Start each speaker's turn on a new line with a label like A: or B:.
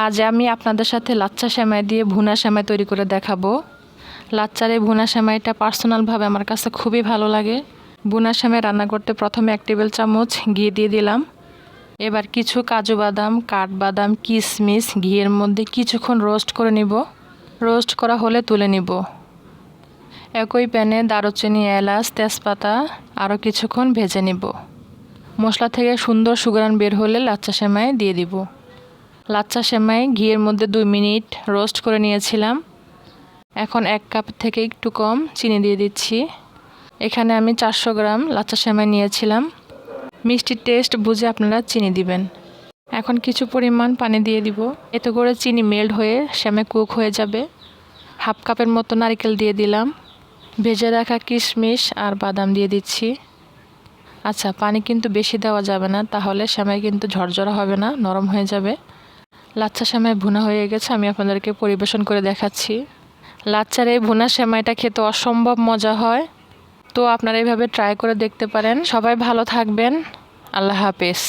A: আজ আমি আপনাদের সাথে লাচ্ছা সেমাই দিয়ে ভুনা সেমাই তৈরি করে দেখাবো। লাচ্চার এই ভুনা সেমাইটা পার্সোনালভাবে আমার কাছে খুবই ভালো লাগে। ভুনা সেমাই রান্না করতে প্রথমে 1 টেবিল চামচ ঘি দিয়ে দিলাম। এবার কিছু কাজু বাদাম, কাঠবাদাম, কিশমিশ ঘিয়ের মধ্যে কিছুক্ষণ রোস্ট করে নিব। রোস্ট করা হলে তুলে নিব। একই প্যানে দারুচিনি, এলাচ, তেজপাতা আরও কিছুক্ষণ ভেজে নিব। মশলা থেকে সুন্দর সুঘ্রাণ বের হলে লাচ্চা সেমাই দিয়ে দিব। লাচ্চা সেমাই ঘিয়ের মধ্যে 2 মিনিট রোস্ট করে নিয়েছিলাম। এখন 1 কাপ থেকে একটু কম চিনি দিয়ে দিচ্ছি। এখানে আমি 400 গ্রাম লাচ্চা সেমাই নিয়েছিলাম। মিষ্টির টেস্ট বুঝে আপনারা চিনি দিবেন। এখন কিছু পরিমাণ পানি দিয়ে দিব। এতে করে চিনি মেল্ট হয়ে সেমাই কুক হয়ে যাবে। 1/2 কাপের মতো নারকেল দিয়ে দিলাম। ভেজে রাখা কিশমিশ আর বাদাম দিয়ে দিচ্ছি। আচ্ছা, পানি কিন্তু বেশি দেওয়া যাবে না, তাহলে সেমাই কিন্তু ঝরঝরা হবে না, নরম হয়ে যাবে। লাচ্চা সেমাই ভুনা হয়ে গেছে, আমি আপনাদেরকে পরিবেশন করে দেখাচ্ছি। লাচ্চার এই ভুনা সেমাইটা খেতে অসম্ভব মজা হয়, তো আপনারা এইভাবে ট্রাই করে দেখতে পারেন। সবাই ভালো থাকবেন। আল্লাহ হাফেজ।